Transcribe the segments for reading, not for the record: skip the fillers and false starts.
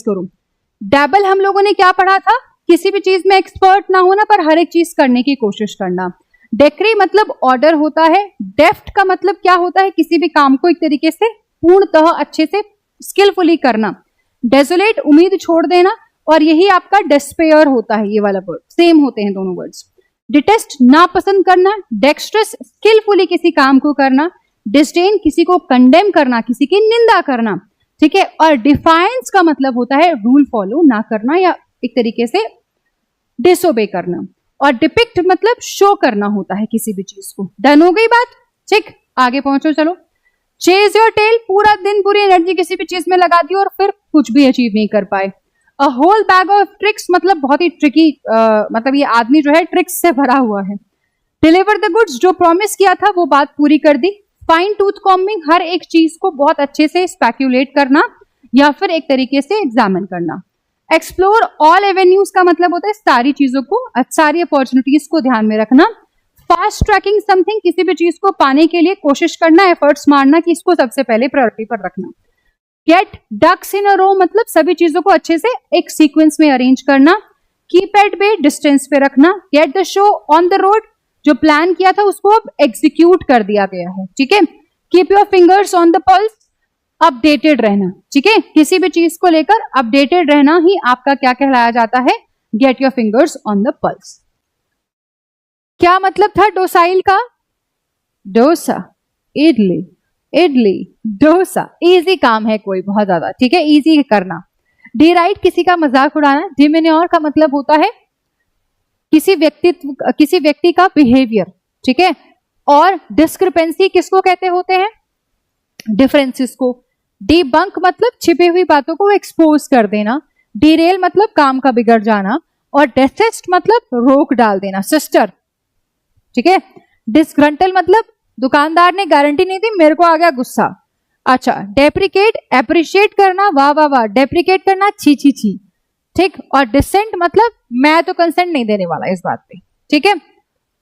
करूं। डैबल हम लोगों ने क्या पढ़ा था, किसी भी चीज में एक्सपर्ट ना होना पर हर एक चीज करने की कोशिश करना। डेक्री मतलब ऑर्डर होता है। डेफ्ट का मतलब क्या होता है, किसी भी काम को एक तरीके से पूर्णतः अच्छे से स्किलफुली करना। डेसोलेट उम्मीद छोड़ देना, और यही आपका डेस्पेयर होता है, ये वाला वर्ड सेम होते हैं दोनों वर्ड्स। डिटेस्ट नापसंद करना, डेक्स्ट्रस स्किलफुली किसी काम को करना, डिस्डेन किसी को कंडेम करना, किसी की निंदा करना, ठीक है। और डिफाइंस का मतलब होता है रूल फॉलो ना करना या एक तरीके से डिसोबे करना। और डिपिक्ट मतलब शो करना होता है किसी भी चीज को। डन हो गई बात, ठीक, आगे पहुंचो चलो। चेज योर टेल, पूरा दिन पूरी एनर्जी किसी भी चीज में लगा दी और फिर कुछ भी अचीव नहीं कर पाए। A whole bag of tricks मतलब बहुत ही ट्रिकी, मतलब ये आदमी जो है ट्रिक्स से भरा हुआ है। डिलीवर द गुड्स, जो प्रॉमिस किया था वो बात पूरी कर दी। फाइन टूथ कॉम्बिंग, हर एक चीज को बहुत अच्छे से स्पेक्यूलेट करना या फिर एक तरीके से एग्जामिन करना। एक्सप्लोर ऑल एवेन्यूज का मतलब होता है सारी चीजों को, सारी अपॉर्चुनिटीज को ध्यान में रखना। फास्ट ट्रैकिंग समथिंग, किसी भी चीज को पाने के लिए कोशिश करना, एफर्ट्स मारना कि इसको सबसे पहले प्रायोरिटी पर रखना। गेट डक्स इन अ रो मतलब सभी चीजों को अच्छे से एक सीक्वेंस में अरेंज करना। कीप एट बे, डिस्टेंस पे रखना। Get the show on the road, जो प्लान किया था उसको अब एग्जीक्यूट कर दिया गया है, ठीक है। Keep your fingers on the pulse, updated रहना, ठीक है। किसी भी चीज को लेकर अपडेटेड रहना ही आपका क्या कहलाया जाता है, get your fingers on the pulse. क्या मतलब था डोसाइल का, डोसा, इडली, इडली, डोसा, इजी काम है कोई बहुत ज्यादा, ठीक है, इजी करना। डिराइट किसी का मजाक उड़ाना। डिमिन्योर का मतलब होता है किसी व्यक्ति का बिहेवियर, ठीक है। और डिस्क्रिपेंसी किसको कहते होते हैं, डिफरेंसेस को। डिबंक मतलब छिपी हुई बातों को एक्सपोज कर देना। डिरेल मतलब काम का बिगड़ जाना। और डेसेस्ट मतलब रोक डाल देना, सिस्टर, ठीक है। डिसग्रंटल मतलब दुकानदार ने गारंटी नहीं दी, मेरे को आ गया गुस्सा। अच्छा, डेप्रिकेट एप्रिशिएट करना, वाह वाह वाह, डेप्रिकेट करना, छी छी छी, ठीक। और डिसेंट मतलब मैं तो कंसेंट नहीं देने वाला इस बात पे, ठीक है।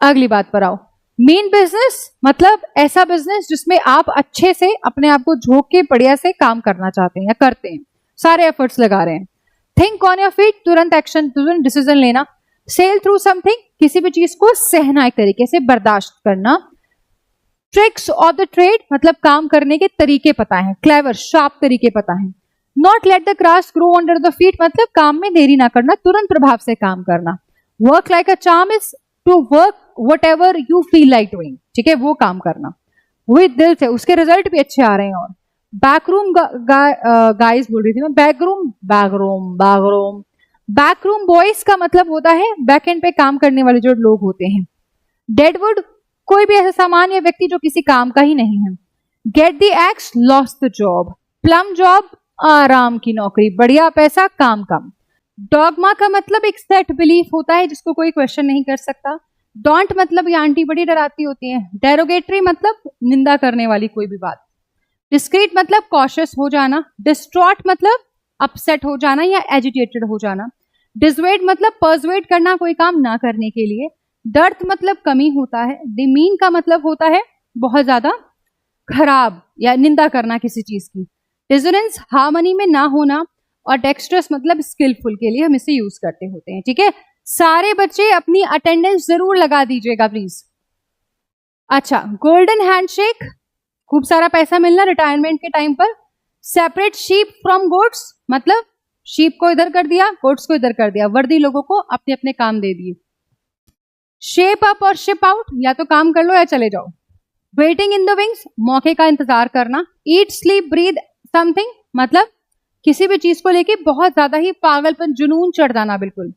अगली बात पर आओ। मीन बिजनेस मतलब ऐसा बिजनेस जिसमें आप अच्छे से अपने आप को झोंक के बढ़िया से काम करना चाहते हैं या करते हैं, सारे एफर्ट्स लगा रहे हैं। थिंक ऑन योर फीट, तुरंत एक्शन, तुरंत डिसीजन लेना। सेल थ्रू समथिंग, किसी भी चीज को सहना, एक तरीके से बर्दाश्त करना। ट्रिक्स ऑफ द ट्रेड मतलब काम करने के तरीके पता है, क्लेवर, शार्प तरीके पता है। Not let the grass grow under the feet मतलब काम में देरी ना करना, तुरंत प्रभाव से काम करना। Work like a charm is to work whatever you feel like doing, ठीक है, वो काम करना विद दिल से, उसके रिजल्ट भी अच्छे आ रहे हैं। और बैकरूम गाइस बोल रही थी मैं, backroom backroom backroom backroom boys का मतलब होता है बैक एंड पे काम करने वाले जो लोग होते हैं। डेडवुड कोई भी ऐसा सामान या व्यक्ति जो किसी काम का ही नहीं है। Get the x, lost the job. Plum job, आराम की नौकरी, बढ़िया पैसा, काम कम। डॉगमा का मतलब एक सेट बिलीफ होता है जिसको कोई क्वेश्चन नहीं कर सकता। डोंट मतलब ये आंटी बड़ी डराती होती है। डेरोगेटरी मतलब निंदा करने वाली कोई भी बात। डिस्क्रीट मतलब कॉशियस हो जाना। डिस्ट्रॉट मतलब अपसेट हो जाना या एजिटेटेड हो जाना। डिसवेड मतलब पर्सवेड करना कोई काम ना करने के लिए। डर्थ मतलब कमी होता है। डिमीन का मतलब होता है बहुत ज्यादा खराब या निंदा करना किसी चीज की। डिसोनेंस हार्मनी में ना होना। और डेक्स्ट्रस मतलब स्किलफुल के लिए हम इसे यूज करते होते हैं, ठीक है। सारे बच्चे अपनी अटेंडेंस जरूर लगा दीजिएगा प्लीज। अच्छा, गोल्डन हैंडशेक, खूब सारा पैसा मिलना रिटायरमेंट के टाइम पर। सेपरेट शीप फ्रॉम गोट्स मतलब शीप को इधर कर दिया, गोट्स को इधर कर दिया, वर्दी लोगों को अपने अपने काम दे दिए। शेप अप और शिप आउट, या तो काम कर लो या चले जाओ। वेटिंग इन द विंग्स, मौके का इंतजार करना। ईट स्लीप ब्रीद समथिंग मतलब किसी भी चीज को लेके बहुत ज्यादा ही पागलपन, जुनून चढ़ जाना बिल्कुल।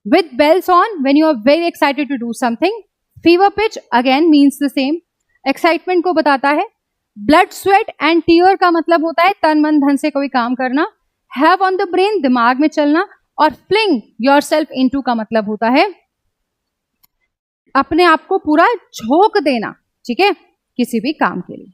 With bells on when you are very excited to do something. Fever pitch again means the same, excitement को बताता है। ब्लड स्वेट एंड टीयर का मतलब होता है तन मन धन से कोई काम करना। हैव ऑन द ब्रेन दिमाग में चलना। और फ्लिंग योर सेल्फ इनटू का मतलब होता है अपने आप को पूरा झोंक देना, ठीक है, किसी भी काम के लिए।